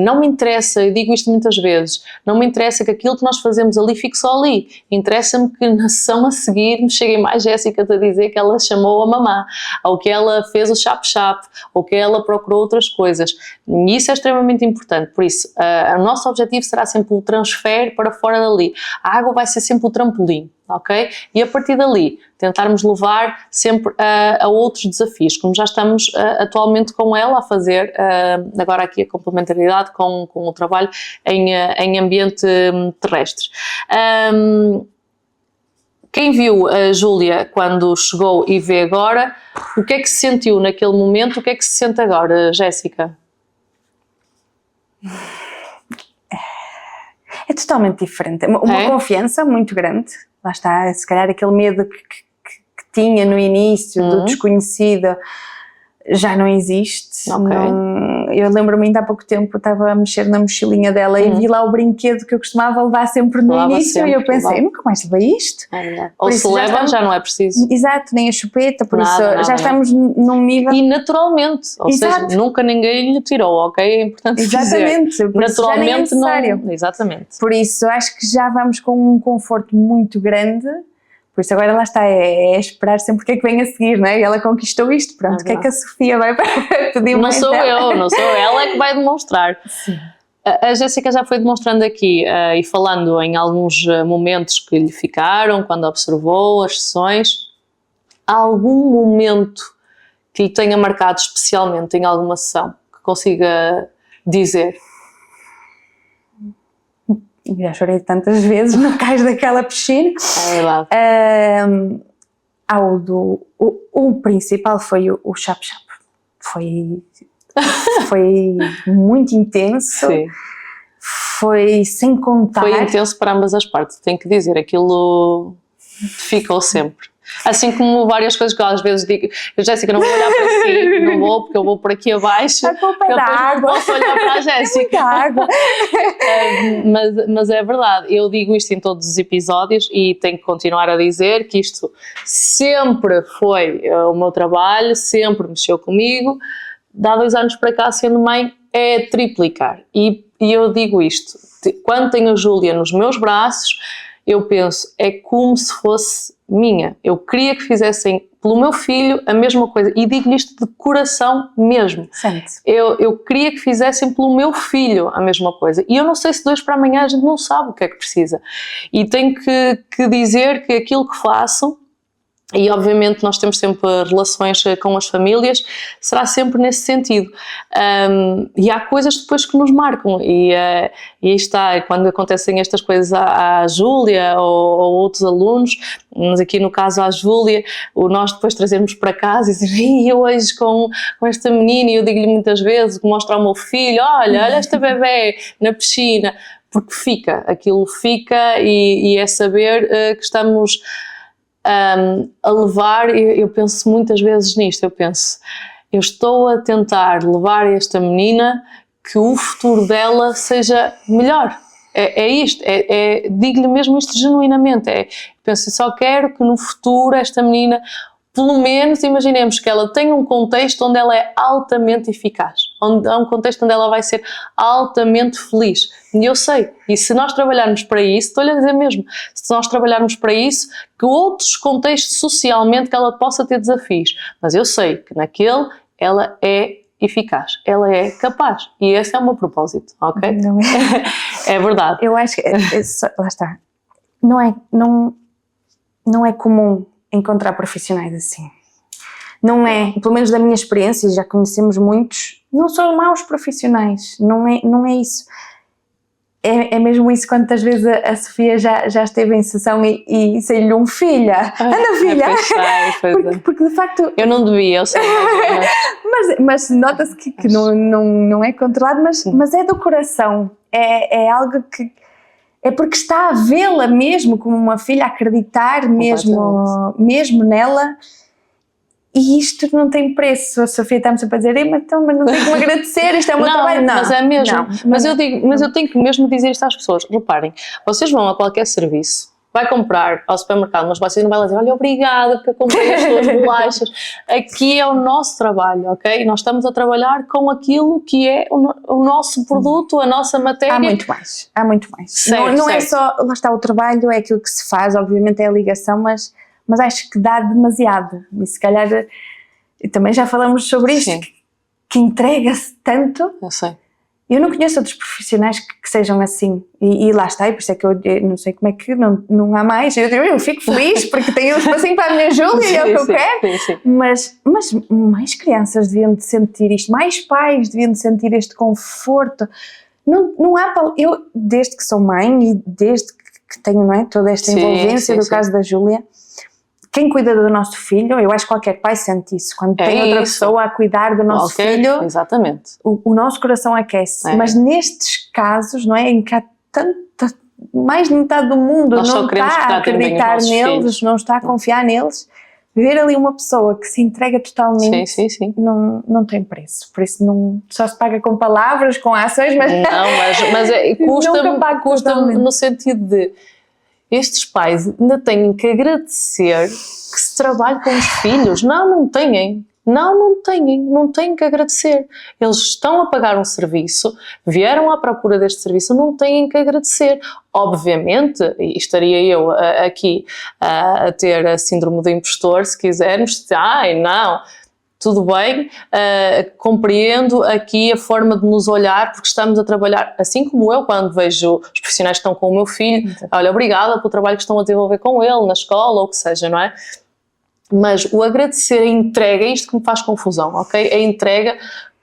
Não me interessa, eu digo isto muitas vezes, não me interessa que aquilo que nós fazemos ali fique só ali, interessa-me que na sessão a seguir me cheguem mais Jéssica a dizer que ela chamou a mamã, ou que ela fez o chap-chap, ou que ela procurou outras coisas, e isso é extremamente importante. Por isso, o nosso objetivo será sempre o transfer para fora dali, a água vai ser sempre o trampolim, ok? E a partir dali tentarmos levar sempre a outros desafios, como já estamos atualmente com ela a fazer, agora aqui a complementaridade com o trabalho em ambiente terrestre. Quem viu a Júlia quando chegou e vê agora, o que é que se sentiu naquele momento, o que é que se sente agora, Jéssica? É totalmente diferente, uma confiança muito grande, lá está, se calhar aquele medo que tinha no início do desconhecido já não existe. Okay. Eu lembro-me ainda há pouco tempo, estava a mexer na mochilinha dela e vi lá o brinquedo que eu costumava levar sempre no início e eu pensei, nunca mais levei isto. Ou se leva, já não é preciso. Exato, nem a chupeta, por isso já estamos num nível... E naturalmente, ou seja, nunca ninguém lhe tirou, ok? É importante dizer. Exatamente, por naturalmente isso já nem é necessário. Exatamente. Por isso, acho que já vamos com um conforto muito grande. Por isso agora lá está, é esperar sempre o que é que vem a seguir, não é? Ela conquistou isto, pronto, o que é que a Sofia vai pedir mais? Não sou eu, não sou ela é que vai demonstrar. Sim. A Jéssica já foi demonstrando aqui e falando em alguns momentos que lhe ficaram, quando observou as sessões, há algum momento que lhe tenha marcado especialmente em alguma sessão, que consiga dizer? Já chorei tantas vezes no cais daquela piscina. É verdade. O principal foi o chap-chap. Foi muito intenso. Sim. Foi sem contar. Foi intenso para ambas as partes, tenho que dizer. Aquilo ficou sempre. Assim como várias coisas que eu às vezes digo, Jéssica, não vou olhar para si, não vou, porque eu vou por aqui abaixo. A culpa é da água. Não posso olhar para a Jéssica. É água. Mas é verdade, eu digo isto em todos os episódios e tenho que continuar a dizer que isto sempre foi o meu trabalho, sempre mexeu comigo. Dá 2 anos para cá, sendo mãe, é triplicar. E eu digo isto, quando tenho a Júlia nos meus braços, eu penso, é como se fosse minha. Eu queria que fizessem pelo meu filho a mesma coisa. E digo-lhe isto de coração mesmo. Sente. Eu queria que fizessem pelo meu filho a mesma coisa. E eu não sei se de hoje para amanhã a gente não sabe o que é que precisa. E tenho que dizer que aquilo que faço, e obviamente nós temos sempre relações com as famílias, será sempre nesse sentido. E há coisas depois que nos marcam, e aí está, quando acontecem estas coisas à Júlia ou outros alunos, mas aqui no caso à Júlia, nós depois trazemos para casa e dizemos, eu hoje com esta menina, e eu digo-lhe muitas vezes, que mostro ao meu filho, olha esta bebê na piscina, porque aquilo fica, e é saber que estamos a levar, eu penso muitas vezes nisto, eu estou a tentar levar esta menina que o futuro dela seja melhor, é isto, digo-lhe mesmo isto genuinamente, penso, só quero que no futuro esta menina, pelo menos imaginemos que ela tenha um contexto onde ela é altamente eficaz, onde há um contexto onde ela vai ser altamente feliz, e eu sei, e se nós trabalharmos para isso, estou-lhe a dizer mesmo, se nós trabalharmos para isso, que outros contextos socialmente que ela possa ter desafios, mas eu sei que naquele ela é eficaz, ela é capaz, e esse é o meu propósito, ok? Não é? É verdade. Eu acho que, lá está, não é comum encontrar profissionais assim. Não é, pelo menos da minha experiência, já conhecemos muitos, não são maus profissionais, não é isso. É mesmo isso, quantas vezes a Sofia já esteve em sessão e saiu-lhe um filha, anda filha, porque de facto... Eu não devia, eu sei. mas nota-se que não é controlado, mas é do coração, é algo que... É porque está a vê-la mesmo como uma filha, a acreditar mesmo nela, e isto não tem preço. A Sofia está-me sempre a dizer, mas não tenho que me agradecer, isto é o meu trabalho. Não, mas é mesmo. Mas eu tenho que mesmo dizer isto às pessoas. Reparem, vocês vão a qualquer serviço, vai comprar ao supermercado, mas você não vai lá dizer, olha, obrigada porque eu comprei as suas bolachas. Aqui é o nosso trabalho, ok? Nós estamos a trabalhar com aquilo que é o nosso produto, a nossa matéria. Há muito mais. Certo, não é só, lá está o trabalho, é aquilo que se faz, obviamente é a ligação, mas acho que dá demasiado. E se calhar, também já falamos sobre isto, que entrega-se tanto. Eu sei. Eu não conheço outros profissionais que sejam assim, e lá está, e por isso é que eu não sei como é que não há mais, eu fico feliz porque tenho um espacinho para a minha Júlia e é o que eu quero, sim. Mas mais crianças deviam de sentir isto, mais pais deviam de sentir este conforto, não há, eu desde que sou mãe e desde que tenho, não é, toda esta envolvência do caso da Júlia, quem cuida do nosso filho, eu acho que qualquer pai sente isso, quando tem outra pessoa a cuidar do nosso filho, exatamente. O nosso coração aquece, mas nestes casos, não é, em que há mais de metade do mundo não está a acreditar neles, não está a confiar neles, ver ali uma pessoa que se entrega totalmente, não tem preço, por isso só se paga com palavras, com ações, mas custa-me no sentido de estes pais ainda têm que agradecer que se trabalhe com os filhos. Não têm que agradecer. Eles estão a pagar um serviço, vieram à procura deste serviço, não têm que agradecer. Obviamente, e estaria eu aqui a ter a síndrome do impostor, se quisermos, tudo bem, compreendo aqui a forma de nos olhar, porque estamos a trabalhar, assim como eu, quando vejo os profissionais que estão com o meu filho, olha, obrigada pelo trabalho que estão a desenvolver com ele, na escola, ou o que seja, não é? Mas o agradecer, a entrega, é isto que me faz confusão, ok? A entrega,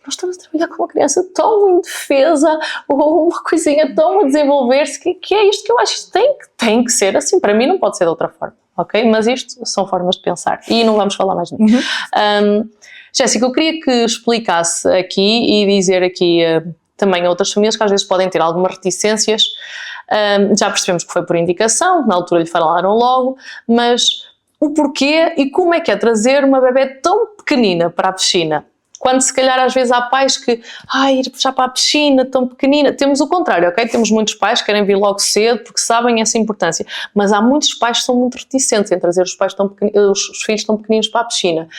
nós estamos a trabalhar com uma criança tão indefesa, ou uma coisinha tão a desenvolver-se, que é isto que eu acho que tem que ser assim, para mim não pode ser de outra forma, ok? Mas isto são formas de pensar, e não vamos falar mais nisso. Jéssica, eu queria que explicasse aqui e dizer aqui também a outras famílias que às vezes podem ter algumas reticências, já percebemos que foi por indicação, na altura lhe falaram logo, mas o porquê e como é que é trazer uma bebê tão pequenina para a piscina. Quando se calhar às vezes há pais que ir já para a piscina tão pequenina, temos o contrário, ok? Temos muitos pais que querem vir logo cedo porque sabem essa importância, mas há muitos pais que são muito reticentes em trazer os filhos tão pequeninos para a piscina.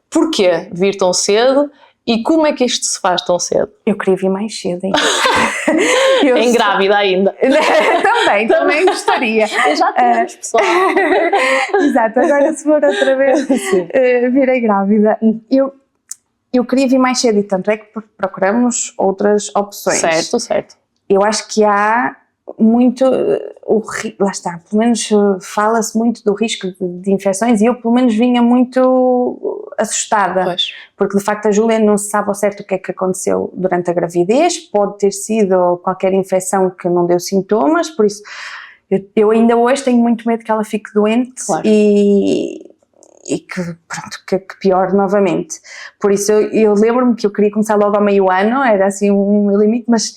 Porquê vir tão cedo e como é que isto se faz tão cedo? Eu queria vir mais cedo, hein? Grávida ainda. também gostaria. Eu já temos, pessoal. Exato, agora se for outra vez virei grávida. Eu queria vir mais cedo e tanto é que procuramos outras opções. Certo. Eu acho que há muito, lá está, pelo menos fala-se muito do risco de infecções e eu pelo menos vinha muito assustada, pois. Porque de facto a Júlia não se sabe ao certo o que é que aconteceu durante a gravidez, pode ter sido qualquer infecção que não deu sintomas, por isso eu ainda hoje tenho muito medo que ela fique doente, claro. E que pior novamente. Por isso eu lembro-me que eu queria começar logo ao meio ano, era assim um limite, mas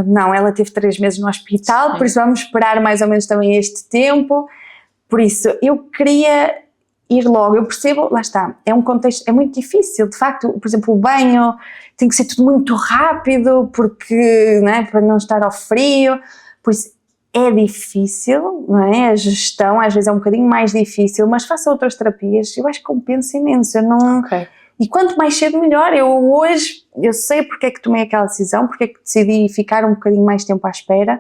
não, ela teve 3 meses no hospital, sim. Por isso vamos esperar mais ou menos também este tempo, por isso eu queria ir logo, eu percebo, lá está, é um contexto, é muito difícil, de facto, por exemplo o banho tem que ser tudo muito rápido, porque, não é, para não estar ao frio, por isso é difícil, não é, a gestão às vezes é um bocadinho mais difícil, mas faça outras terapias, eu acho que compensa imenso, eu não... Okay. E quanto mais cedo melhor, eu sei porque é que tomei aquela decisão, porque é que decidi ficar um bocadinho mais tempo à espera,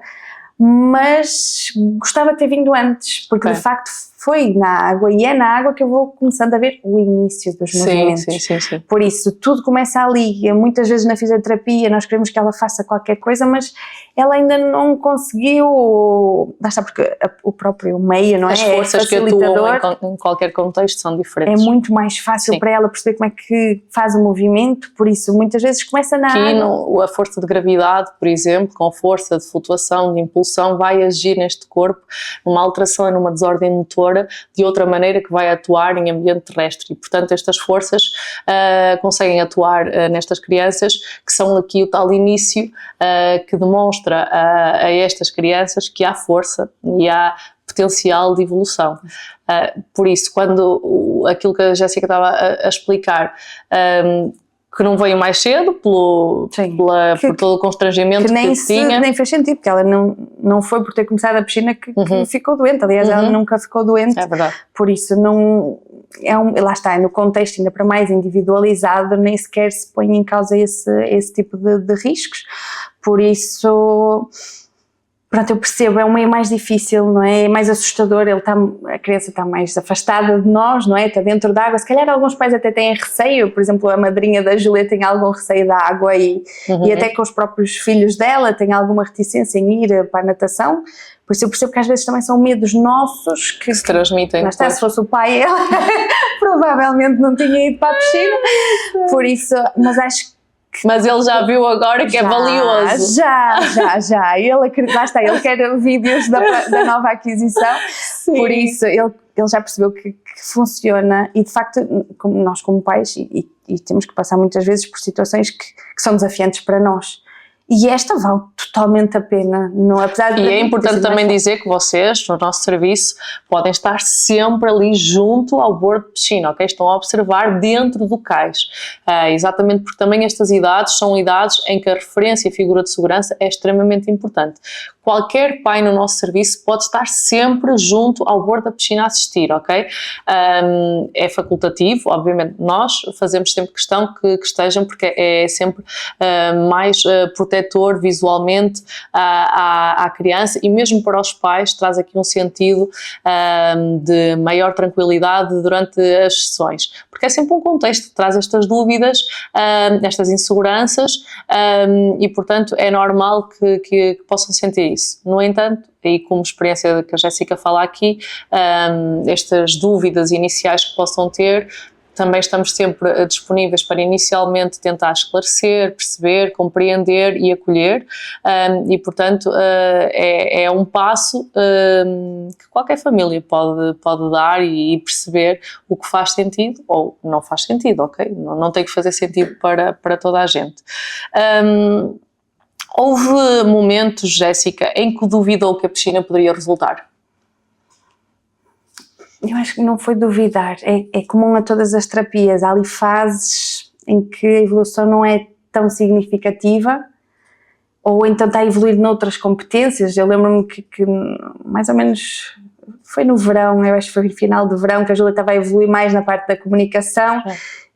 mas gostava de ter vindo antes, porque de facto foi na água e é na água que eu vou começando a ver o início dos movimentos. Sim. Por isso, tudo começa ali, muitas vezes na fisioterapia nós queremos que ela faça qualquer coisa, mas ela ainda não conseguiu, lá está, porque o próprio meio, não é? As forças que atuam em qualquer contexto são diferentes. É muito mais fácil para ela perceber como é que faz o movimento, por isso muitas vezes começa na água. A força de gravidade, por exemplo, com força de flutuação, de impulsão, vai agir neste corpo numa alteração e numa desordem motora de outra maneira que vai atuar em ambiente terrestre e, portanto, estas forças conseguem atuar nestas crianças, que são aqui o tal início que demonstra a estas crianças que há força e há potencial de evolução. Por isso, quando aquilo que a Jéssica estava a explicar, que não veio mais cedo por todo o constrangimento que tinha. Nem fez sentido, porque ela não foi por ter começado a piscina que ficou doente, aliás ela nunca ficou doente, é verdade. Por isso não, lá está, no contexto ainda para mais individualizado, nem sequer se põe em causa esse tipo de riscos, por isso... Pronto, eu percebo, é um meio mais difícil, não é? É mais assustador, a criança está mais afastada de nós, não é? Está dentro da água, se calhar alguns pais até têm receio, por exemplo a madrinha da Júlia tem algum receio da água e até com os próprios filhos dela tem alguma reticência em ir para a natação, por isso eu percebo que às vezes também são medos nossos que se transmitem. Mas se fosse o pai, ela provavelmente não tinha ido para a piscina, por isso, mas acho que mas ele já viu agora que é valioso. Já. Ele quer vídeos da nova aquisição, sim. Por isso ele já percebeu que funciona e de facto nós como pais e temos que passar muitas vezes por situações que são desafiantes para nós. E esta vale totalmente a pena, não, apesar de... E é importante também dizer que vocês, no nosso serviço, podem estar sempre ali junto ao bordo de piscina, ok? Estão a observar dentro do cais, exatamente porque também estas idades são idades em que a referência e a figura de segurança é extremamente importante. Qualquer pai no nosso serviço pode estar sempre junto ao bordo da piscina a assistir, ok? É facultativo, obviamente nós fazemos sempre questão que estejam, porque é sempre mais protetor visualmente à criança e mesmo para os pais traz aqui um sentido de maior tranquilidade durante as sessões, porque é sempre um contexto que traz estas dúvidas, estas inseguranças e portanto é normal que possam sentir isso. No entanto, e como experiência que a Jéssica fala aqui, estas dúvidas iniciais que possam ter, também estamos sempre disponíveis para inicialmente tentar esclarecer, perceber, compreender e acolher e portanto é um passo que qualquer família pode dar e perceber o que faz sentido ou não faz sentido, ok? Não tem que fazer sentido para toda a gente. Houve momentos, Jéssica, em que duvidou que a piscina poderia resultar? Eu acho que não foi duvidar, é comum a todas as terapias, há ali fases em que a evolução não é tão significativa, ou então está a evoluir noutras competências. Eu lembro-me que mais ou menos foi no verão, eu acho que foi no final do verão, que a Júlia estava a evoluir mais na parte da comunicação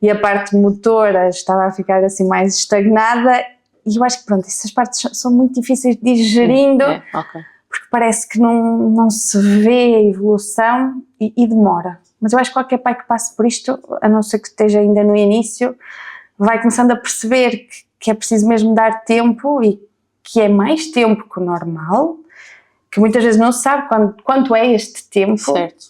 e a parte motora estava a ficar assim mais estagnada, e eu acho que pronto, essas partes são muito difíceis de ir gerindo, porque parece que não se vê a evolução e demora. Mas eu acho que qualquer pai que passe por isto, a não ser que esteja ainda no início, vai começando a perceber que é preciso mesmo dar tempo, e que é mais tempo que o normal, que muitas vezes não se sabe quanto é este tempo, certo.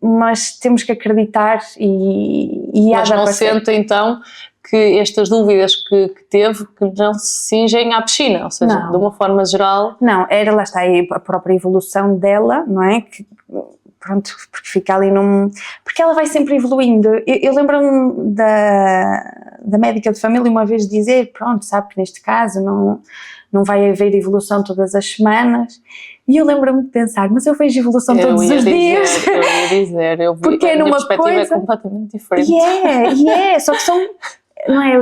Mas temos que acreditar e mas não sente então que estas dúvidas que teve, que não se cingem à piscina, ou seja, não. De uma forma geral... Não, lá está aí a própria evolução dela, não é? Que, pronto, porque fica ali porque ela vai sempre evoluindo. Eu lembro-me da médica de família uma vez dizer, pronto, sabe que neste caso não vai haver evolução todas as semanas, e eu lembro-me de pensar, mas eu vejo evolução todos os dias. Eu ia dizer, porque é numa coisa... é completamente diferente. E é, só que são... Não é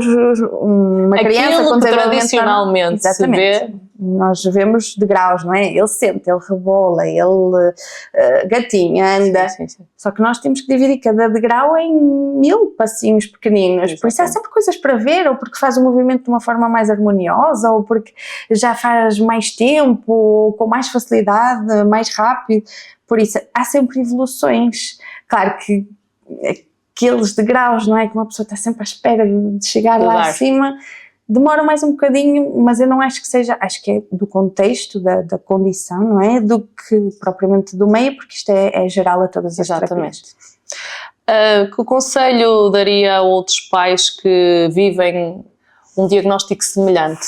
uma criança com tradicionalmente se vê. Nós vemos degraus, não é? Ele sente, ele rebola, ele gatinha, anda. Sim. Só que nós temos que dividir cada degrau em 1000 passinhos pequeninos. Exatamente. Por isso há sempre coisas para ver, ou porque faz o movimento de uma forma mais harmoniosa, ou porque já faz mais tempo, ou com mais facilidade, mais rápido. Por isso há sempre evoluções. Claro que aqueles degraus, não é? Que uma pessoa está sempre à espera de chegar lá acima, demora mais um bocadinho, mas eu não acho que seja, acho que é do contexto, da condição, não é? Do que propriamente do meio, porque isto é geral a todas as terapias. Que conselho daria a outros pais que vivem um diagnóstico semelhante?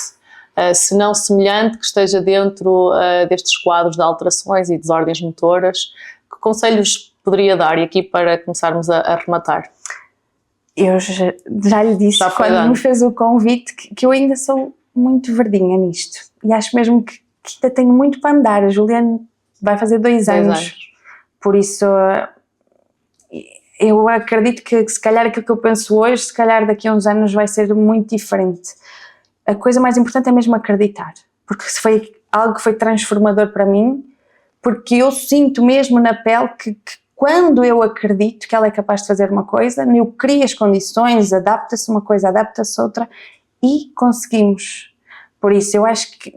Se não semelhante, que esteja dentro destes quadros de alterações e desordens motoras, que conselhos poderia dar, e aqui para começarmos a rematar? Eu já lhe disse quando me fez o convite que eu ainda sou muito verdinha nisto, e acho mesmo que ainda tenho muito para andar. A Juliana vai fazer 2 anos, por isso eu acredito que se calhar aquilo que eu penso hoje, se calhar daqui a uns anos vai ser muito diferente. A coisa mais importante é mesmo acreditar, porque se foi algo que foi transformador para mim, porque eu sinto mesmo na pele que quando eu acredito que ela é capaz de fazer uma coisa, eu crio as condições, adapta-se uma coisa, adapta-se outra, e conseguimos. Por isso eu acho que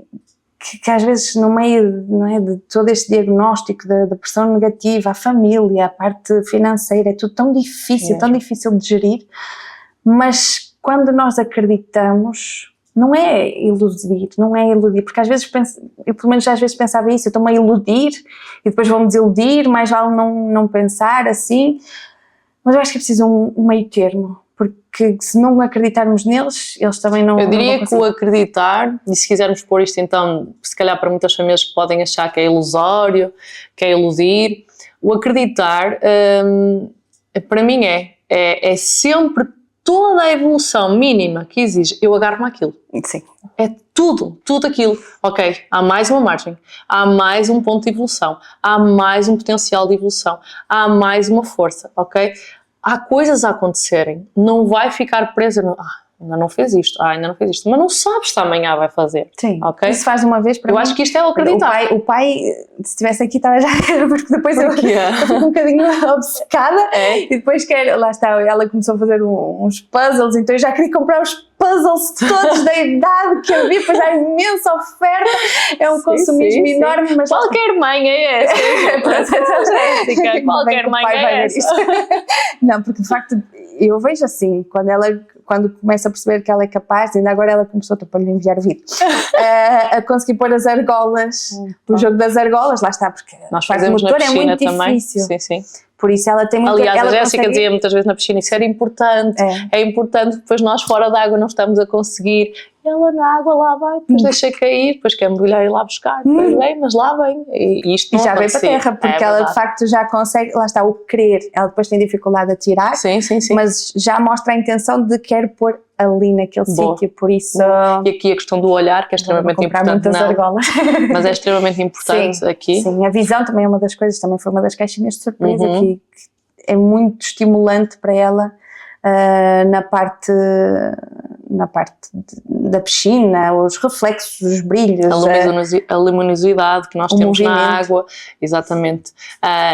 às vezes no meio, não é, de todo este diagnóstico da pressão negativa, a família, a parte financeira, é tudo tão difícil de gerir, mas quando nós acreditamos, não é iludir, porque às vezes eu pelo menos às vezes pensava isso, eu estou-me a iludir e depois vou-me desiludir, mais vale não pensar assim, mas eu acho que é preciso um meio termo, porque se não acreditarmos neles, eles também não... Eu diria que o acreditar, e se quisermos pôr isto então, se calhar para muitas famílias que podem achar que é ilusório, que é iludir, o acreditar para mim é sempre toda a evolução mínima que exige, eu agarro-me àquilo. Sim. É tudo aquilo. Ok, há mais uma margem, há mais um ponto de evolução, há mais um potencial de evolução, há mais uma força, ok? Há coisas a acontecerem, não vai ficar presa no... ainda não fez isto, mas não sabes se amanhã vai fazer. Sim, okay? Isso faz uma vez para mim. Eu acho que isto é o acreditar. O pai, se estivesse aqui, estava já... Porque depois eu fico um bocadinho obcecada e depois lá está, ela começou a fazer uns puzzles, então eu já queria comprar os puzzles todos da idade que havia, pois há imensa oferta, é um consumismo enorme, mas... Qualquer mãe é essa. Qualquer mãe é essa. Não, porque de facto eu vejo assim, quando começa a perceber que ela é capaz, ainda agora ela começou, para lhe enviar vídeo, a conseguir pôr as argolas, o jogo das argolas, lá está, porque nós fazemos na piscina é muito também. Difícil. Sim. Por isso ela tem muito... Aliás, a Jéssica dizia muitas vezes na piscina, isso era importante, é importante, depois nós fora d'água não estamos a conseguir. ela na água lá vai, depois deixei cair, depois quer mergulhar e lá buscar, depois vem, mas lá vem. E isto não já vem para a terra, porque ela de facto já consegue, lá está, o querer, ela depois tem dificuldade a tirar, sim. mas já mostra a intenção de quer pôr ali naquele sítio, por isso... E aqui a questão do olhar, que é extremamente importante. Argolas. Mas é extremamente importante aqui. Sim, a visão também é uma das coisas, também foi uma das caixinhas de surpresa, que é muito estimulante para ela na parte da piscina, os reflexos, os brilhos, a luminosidade que nós temos movimento na água, exatamente.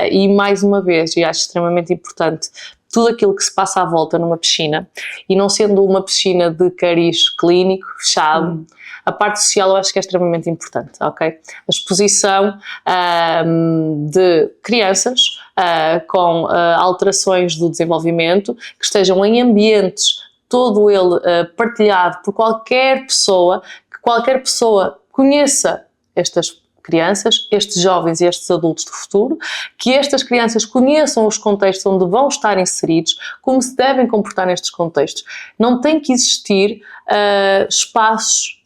E mais uma vez, e acho extremamente importante, tudo aquilo que se passa à volta numa piscina, e não sendo uma piscina de cariz clínico, fechado, a parte social eu acho que é extremamente importante, ok? A exposição de crianças com alterações do desenvolvimento, que estejam em ambientes, todo ele partilhado por qualquer pessoa, que qualquer pessoa conheça estas crianças, estes jovens e estes adultos do futuro, que estas crianças conheçam os contextos onde vão estar inseridos, como se devem comportar nestes contextos. Não tem que existir espaços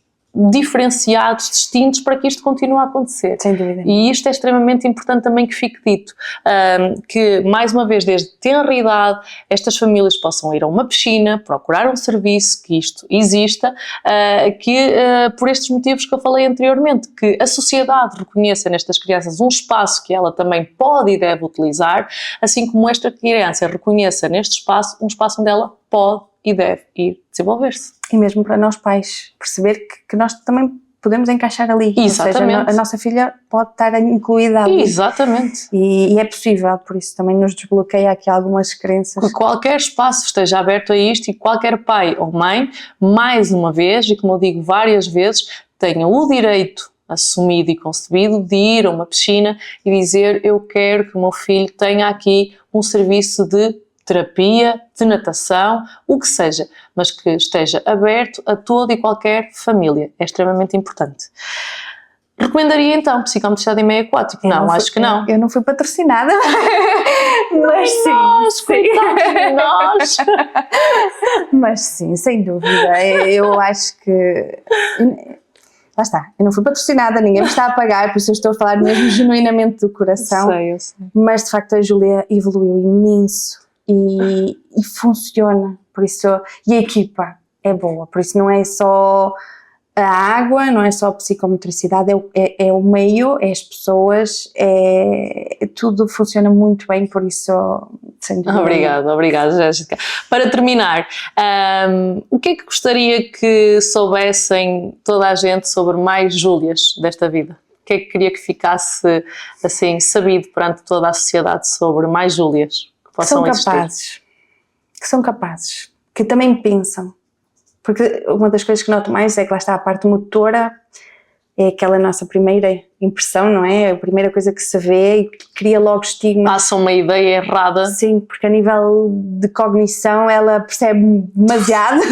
diferenciados, distintos, para que isto continue a acontecer. Sem dúvida. E isto é extremamente importante também que fique dito, que mais uma vez, desde tenra idade, estas famílias possam ir a uma piscina, procurar um serviço, que isto exista, por estes motivos que eu falei anteriormente, que a sociedade reconheça nestas crianças um espaço que ela também pode e deve utilizar, assim como esta criança reconheça neste espaço um espaço onde ela pode e deve ir desenvolver-se. E mesmo para nós pais, perceber que nós também podemos encaixar ali. Exatamente. Ou seja, a nossa filha pode estar incluída ali. Exatamente. E é possível, por isso também nos desbloqueia aqui algumas crenças. Que qualquer espaço esteja aberto a isto e qualquer pai ou mãe, mais uma vez, e como eu digo várias vezes, tenha o direito assumido e concebido de ir a uma piscina e dizer: eu quero que o meu filho tenha aqui um serviço de terapia, de natação, o que seja, mas que esteja aberto a toda e qualquer família. É extremamente importante. Recomendaria então psicomotricidade em meio aquático? Não, acho que não. Eu não fui patrocinada, mas sim. Nós, coitados de nós. Mas sim, sem dúvida. Eu acho que... Lá está, eu não fui patrocinada, ninguém me está a pagar, por isso eu estou a falar mesmo genuinamente do coração. Eu sei. Mas de facto a Júlia evoluiu imenso. E funciona, por isso, e a equipa é boa, por isso não é só a água, não é só a psicomotricidade, é o meio, é as pessoas, tudo funciona muito bem, por isso, sem dúvida. Obrigada, Jéssica. Para terminar, o que é que gostaria que soubessem toda a gente sobre mais Júlias desta vida? O que é que queria que ficasse assim sabido perante toda a sociedade sobre mais Júlias? Que são capazes, que também pensam, porque uma das coisas que noto mais é que lá está a parte motora, é aquela nossa primeira impressão, não é? A primeira coisa que se vê e cria logo estigma. Passa uma ideia errada. Sim, porque a nível de cognição ela percebe demasiado,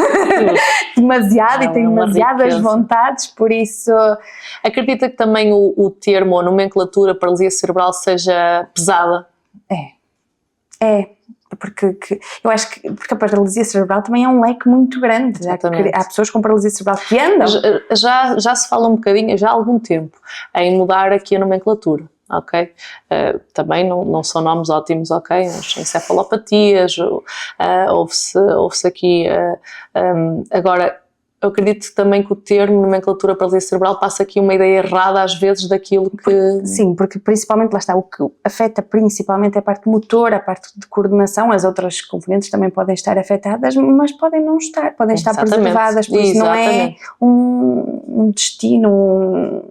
e tem demasiadas vontades, por isso... Acredita que também o termo ou a nomenclatura paralisia cerebral seja pesada? Porque eu acho que porque a paralisia cerebral também é um leque muito grande. Há pessoas com paralisia cerebral que andam. Já se fala um bocadinho, já há algum tempo, em mudar aqui a nomenclatura, ok? Também não são nomes ótimos, ok? As encefalopatias, ouve-se aqui... agora, eu acredito também que o termo nomenclatura paralisia cerebral passa aqui uma ideia errada às vezes daquilo que... Sim, porque principalmente, lá está, o que afeta principalmente é a parte motora, a parte de coordenação, as outras componentes também podem estar afetadas, mas podem não estar, podem estar preservadas, por isso não é um destino,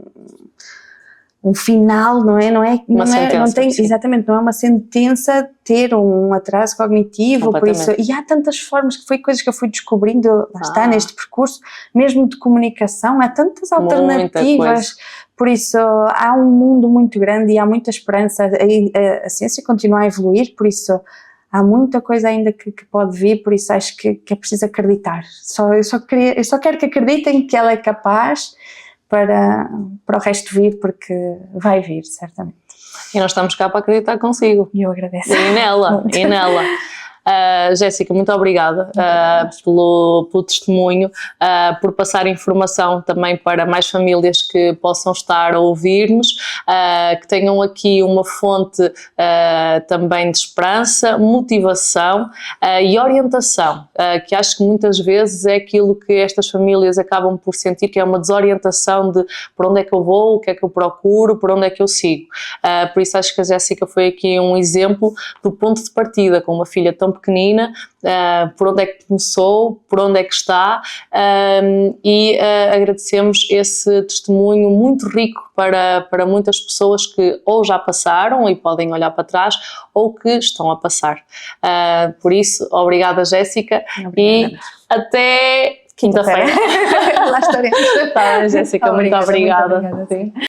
um final, não é? Não é uma sentença ter um atraso cognitivo, por isso, e há tantas formas, que foi coisas que eu fui descobrindo, lá está, neste percurso, mesmo de comunicação, há tantas alternativas, por isso há um mundo muito grande e há muita esperança, a ciência continua a evoluir, por isso há muita coisa ainda que pode vir, por isso acho que é preciso acreditar, eu só quero que acreditem que ela é capaz, para o resto vir, porque vai vir, certamente. E nós estamos cá para acreditar consigo. E eu agradeço. E nela. Jéssica, muito obrigada pelo testemunho, por passar informação também para mais famílias que possam estar a ouvir-nos, que tenham aqui uma fonte também de esperança, motivação e orientação, que acho que muitas vezes é aquilo que estas famílias acabam por sentir, que é uma desorientação de por onde é que eu vou, o que é que eu procuro, por onde é que eu sigo. Por isso acho que a Jéssica foi aqui um exemplo do ponto de partida, com uma filha tão pequenina, por onde é que começou, por onde é que está, e agradecemos esse testemunho muito rico para muitas pessoas que ou já passaram e podem olhar para trás ou que estão a passar. Por isso, obrigada, Jéssica, e até quinta-feira. Lá estaremos. Tá, Jéssica, muito obrigada. Muito obrigada.